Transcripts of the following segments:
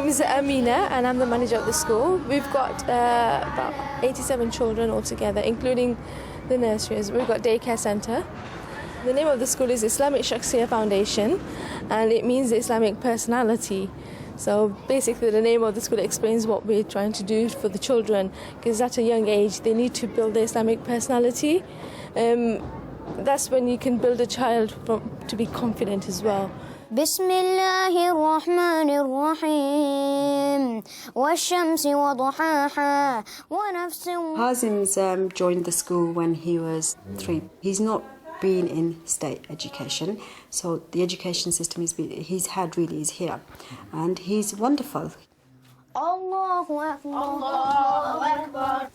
name is Amina and I'm the manager of the school. We've got about 87 children altogether, including the nurseries. We've got daycare centre. The name of the school is Islamic Shakhsiyah Foundation, and it means the Islamic personality. So basically the name of the school explains what we're trying to do for the children, because at a young age they need to build their Islamic personality. That's when you can build a child to be confident as well. بسم الله الرحمن الرحيم والشمس وضحاها ونفس. Hazim's joined the school when he was 3. He's not been in state education, so the education system he's had really is here, and he's wonderful. Allahu Akbar. Allahu Akbar.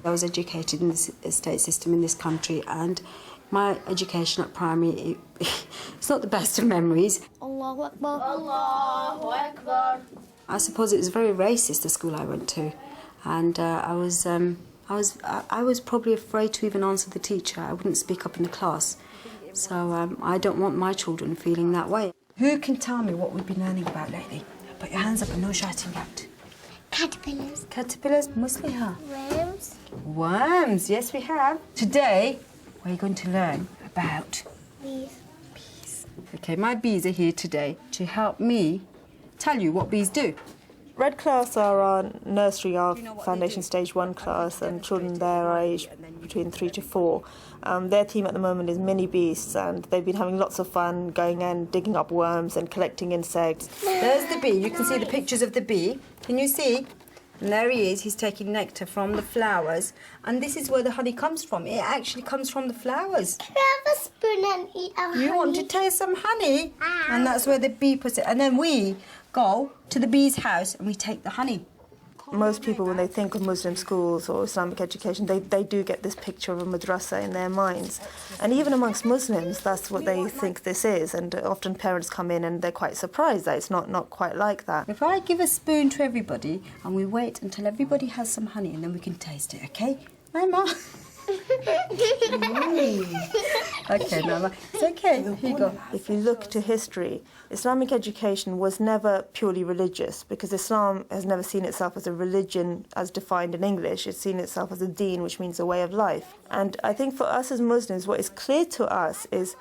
I was educated in the state system in this country, and my education at primary, it's not the best of memories. Allahu Akbar. Allahu Akbar. I suppose it was very racist, the school I went to, and I was probably afraid to even answer the teacher. I wouldn't speak up in the class. So I don't want my children feeling that way. Who can tell me what we've been learning about lately? Put your hands up and no shouting out. Caterpillars. Caterpillars, musliha. Worms. Worms, yes we have. Today we're going to learn about Bees. bees. Okay, my bees are here today to help me tell you what bees do. Red class are our nursery, our foundation stage 1 class, and children there are aged between 3 to 4. Their team at the moment is mini beasts, and they've been having lots of fun going and digging up worms and collecting insects. There's the bee. You can see the pictures of the bee. Can you see? And there he is. He's taking nectar from the flowers, and this is where the honey comes from. It actually comes from the flowers. Can I have a spoon and eat our honey? You want to taste some honey? And that's where the bee puts it. And then we go to the bee's house and we take the honey. Most people, when they think of Muslim schools or Islamic education, they do get this picture of a madrasa in their minds. And even amongst Muslims, that's what they think this is. And often parents come in and they're quite surprised that it's not quite like that. If I give a spoon to everybody and we wait until everybody has some honey and then we can taste it, okay? Mama. Okay, Mama. It's okay. Here you go. If you look to history, Islamic education was never purely religious, because Islam has never seen itself as a religion as defined in English. It's seen itself as a deen, which means a way of life. And I think for us as Muslims, what is clear to us is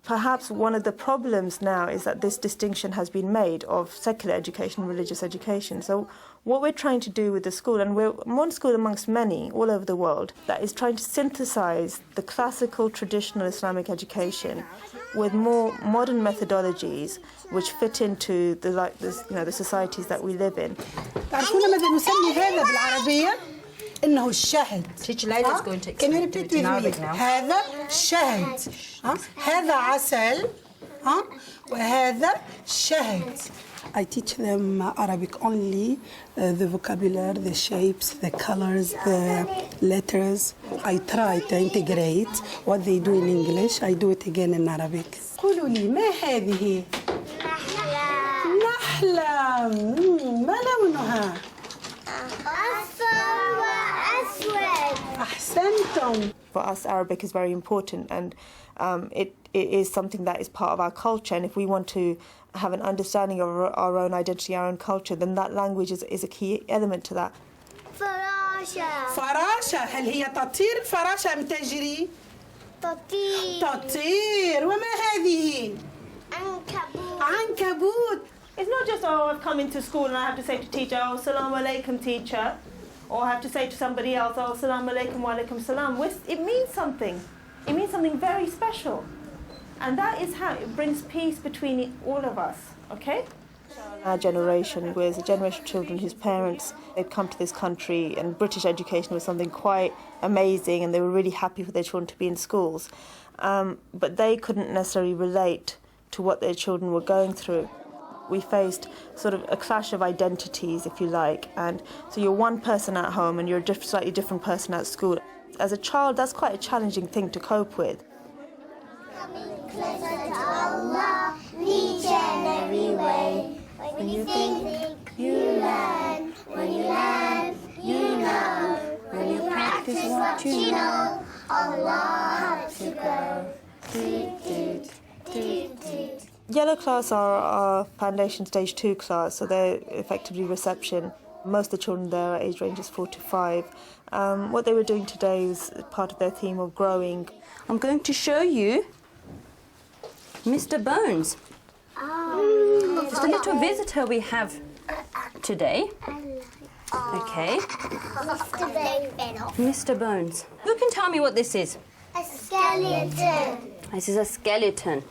perhaps one of the problems now is that this distinction has been made of secular education and religious education. So what we're trying to do with the school, and we're one school amongst many all over the world, that is trying to synthesize the classical traditional Islamic education with more modern methodologies which fit into the societies that we live in. تعرفون ماذا نسمي هذا بالعربية؟ إنه الشهد. Teacher Layla is going to explain it in Arabic now. هذا شهد. هذا عسل. وهذا شهد. I teach them Arabic only, the vocabulary, the shapes, the colors, the letters. I try to integrate what they do in English. I do it again in Arabic. قولوا لي ما هذه؟ نحلة. ما لونها؟ أصفر وأسود. أحسنتم. For us, Arabic is very important, and it is something that is part of our culture. And if we want to have an understanding of our own identity, our own culture, then that language is a key element to that. فراشة. فراشة. هل هي تطير؟ الفراشة أم تجري؟ تطير. تطير. وما هذه؟ عنكبوت. عنكبوت. It's not just, I've come into school and I have to say to teacher, oh, Salaam alaikum, teacher. Or I have to say to somebody else, oh, Salaam alaikum wa alaikum salam. It means something. It means something very special. And that is how it brings peace between all of us, okay? Our generation was a generation of children whose parents, they'd come to this country and British education was something quite amazing and they were really happy for their children to be in schools. But they couldn't necessarily relate to what their children were going through. We faced sort of a clash of identities, if you like, and so you're one person at home and you're a slightly different person at school. As a child, that's quite a challenging thing to cope with. Coming closer to Allah, each and every way. When you think, you learn. When you learn, you know. When you practice what you know, Allah helps you grow. Yellow class are our foundation stage 2 class, so they're effectively reception. Most of the children there are age ranges 4 to 5. What they were doing today was part of their theme of growing. I'm going to show you Mr. Bones. Just a little visitor we have today. Okay. Mr. Bones. Who can tell me what this is? A skeleton. This is a skeleton.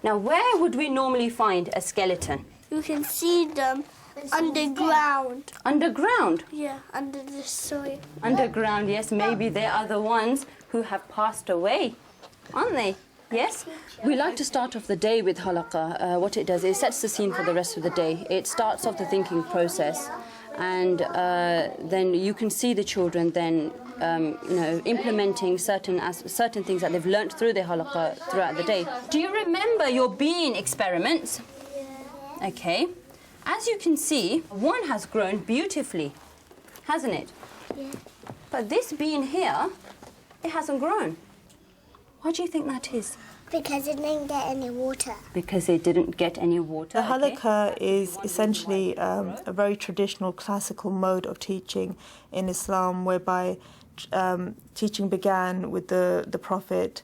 Now, where would we normally find a skeleton? You can see them underground. Underground? Yeah, under the soil. Underground, yes. Maybe they are the ones who have passed away, aren't they? Yes? We like to start off the day with halaqa. What it does is it sets the scene for the rest of the day. It starts off the thinking process, and then you can see the children then implementing certain things that they've learnt through their halaqa throughout the day. Do you remember your bean experiments? Yeah. Okay. As you can see, one has grown beautifully, hasn't it? Yeah. But this bean here, it hasn't grown. Why do you think that is? Because it didn't get any water. Because it didn't get any water. The halaqa is essentially a very traditional classical mode of teaching in Islam, whereby teaching began with the Prophet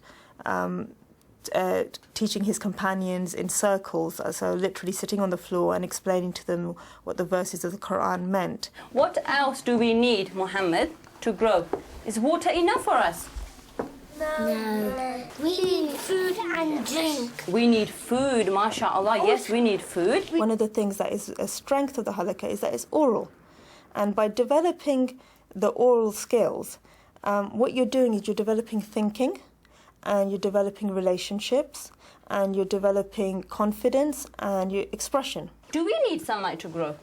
teaching his companions in circles, so literally sitting on the floor and explaining to them what the verses of the Quran meant. What else do we need, Muhammad, to grow? Is water enough for us? No. We need food and drink. We need food, mashallah. Yes, we need food. One of the things that is a strength of the halaqa is that it's oral. And by developing the oral skills, what you're doing is you're developing thinking, and you're developing relationships, and you're developing confidence and your expression. Do we need sunlight to grow?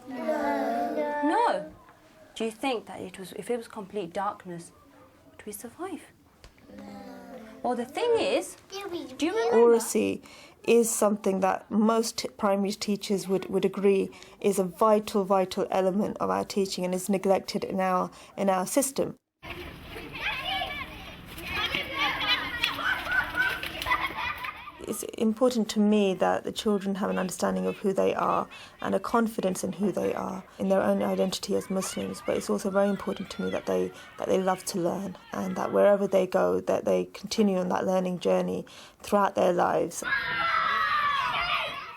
No. No. Do you think that if it was complete darkness, would we survive? No. Well, the thing is, do you remember? Oracy is something that most primary teachers would agree is a vital element of our teaching and is neglected in our system. It's important to me that the children have an understanding of who they are and a confidence in who they are, in their own identity as Muslims. But it's also very important to me that they love to learn, and that wherever they go, that they continue on that learning journey throughout their lives.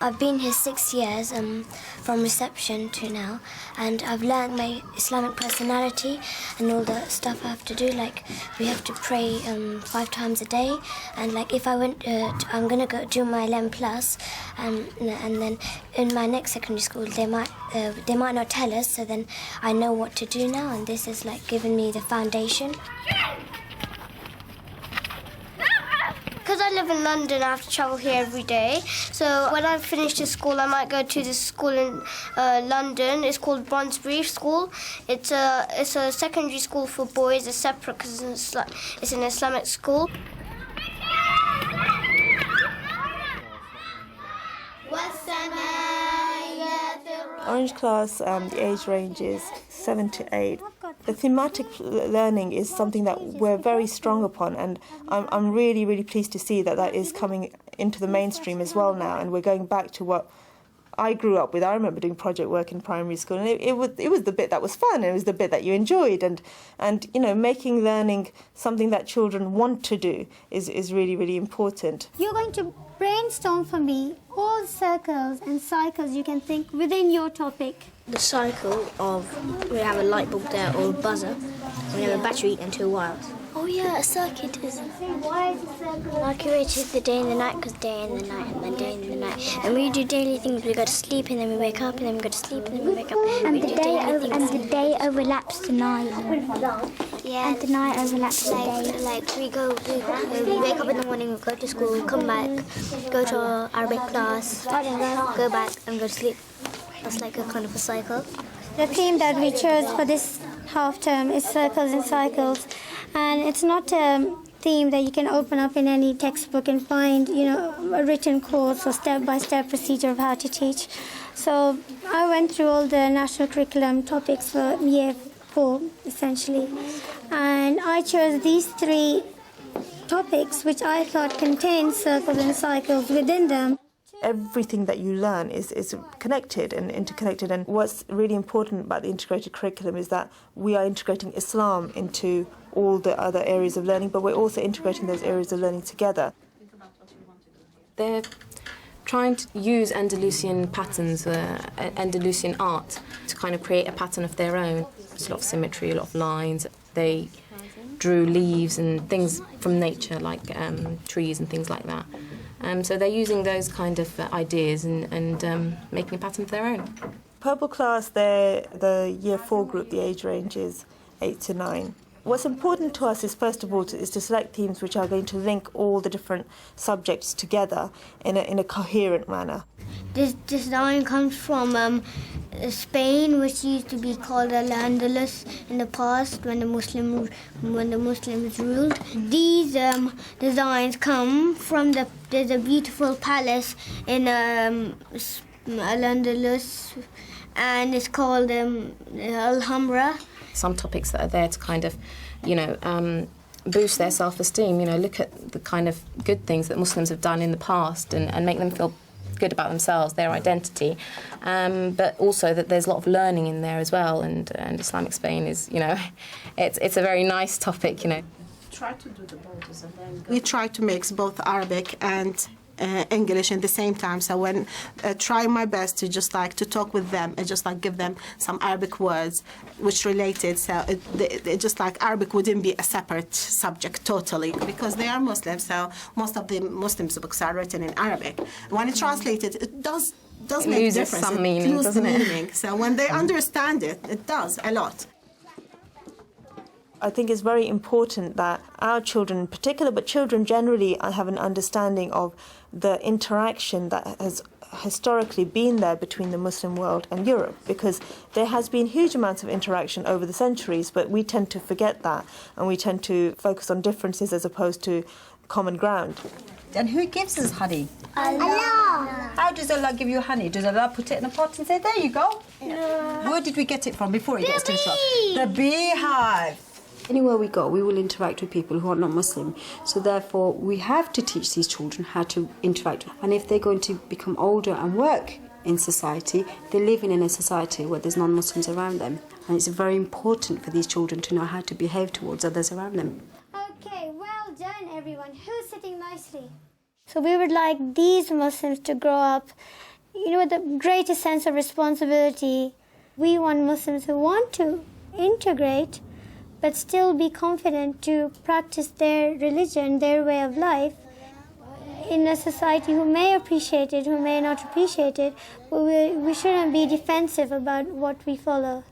I've been here 6 years, from reception to now, and I've learned my Islamic personality and all the stuff I have to do. Like, we have to pray 5 times a day, and like if I went, I'm gonna go do my 11 plus, and then in my next secondary school they might not tell us, so then I know what to do now, and this has like given me the foundation. Because I live in London, I have to travel here every day. So when I finish this school, I might go to this school in London. It's called Bronsbury School. It's a secondary school for boys. It's separate because it's an Islamic school. Orange class, the age range is 7 to 8. The thematic learning is something that we're very strong upon, and I'm really pleased to see that is coming into the mainstream as well now, and we're going back to what I grew up with. I remember doing project work in primary school, and it was the bit that was fun, it was the bit that you enjoyed, and you know, making learning something that children want to do is really important. You're going to brainstorm for me all circles and cycles you can think within your topic. The cycle of we have a light bulb there or a buzzer, we have a battery and 2 wires. Oh yeah, a circuit is. Why is a circle? Like which is the day and the night, because day and the night and then day and the night. And we do daily things. We go to sleep and then we wake up and then we go to sleep and then we wake up. And the day overlaps the night. Yeah. And the night overlaps the day. Like we wake up in the morning, we go to school, come back, go to our Arabic class, go back and go to sleep. That's like a kind of a cycle. The theme that we chose for this half term is circles and cycles, and it's not a theme that you can open up in any textbook and find, you know, a written course or step-by-step procedure of how to teach. So I went through all the national curriculum topics for year 4 essentially, and I chose these 3 topics which I thought contained circles and cycles within them. Everything that you learn is connected and interconnected. And what's really important about the integrated curriculum is that we are integrating Islam into all the other areas of learning, but we're also integrating those areas of learning together. They're trying to use Andalusian patterns, Andalusian art, to kind of create a pattern of their own. There's a lot of symmetry, a lot of lines. They drew leaves and things from nature, like trees and things like that. So they're using those kind of ideas and making a pattern of their own. Purple class, they're the year 4 group, the age range is 8 to 9. What's important to us is, first of all, is to select themes which are going to link all the different subjects together in a coherent manner. This design comes from Spain, which used to be called Al-Andalus in the past when the Muslims ruled. These designs come from there's a beautiful palace in Al-Andalus, and it's called Alhambra. Some topics that are there to kind of, boost their self-esteem, look at the kind of good things that Muslims have done in the past and make them feel good about themselves, their identity, but also that there's a lot of learning in there as well, and Islamic Spain is, it's a very nice topic, Try to do the borders and then we try to mix both Arabic and English at the same time. So when try my best to just like to talk with them and just like give them some Arabic words which related. So it just like Arabic wouldn't be a separate subject totally because they are Muslims. So most of the Muslims books are written in Arabic. When it's translated, it does make a difference. Some meaning, doesn't it? So when they understand it, it does a lot. I think it's very important that our children in particular, but children generally, have an understanding of the interaction that has historically been there between the Muslim world and Europe, because there has been huge amounts of interaction over the centuries, but we tend to forget that and we tend to focus on differences as opposed to common ground. And who gives us honey? Allah. How does Allah give you honey? Does Allah put it in a pot and say, there you go? No. Where did we get it from before it gets to the shop? The beehive. Anywhere we go, we will interact with people who are not Muslim. So therefore, we have to teach these children how to interact. And if they're going to become older and work in society, they're living in a society where there's non-Muslims around them. And it's very important for these children to know how to behave towards others around them. Okay, well done everyone. Who's sitting nicely? So we would like these Muslims to grow up, with a greater sense of responsibility. We want Muslims who want to integrate, but still be confident to practice their religion, their way of life, in a society who may appreciate it, who may not appreciate it, but we shouldn't be defensive about what we follow.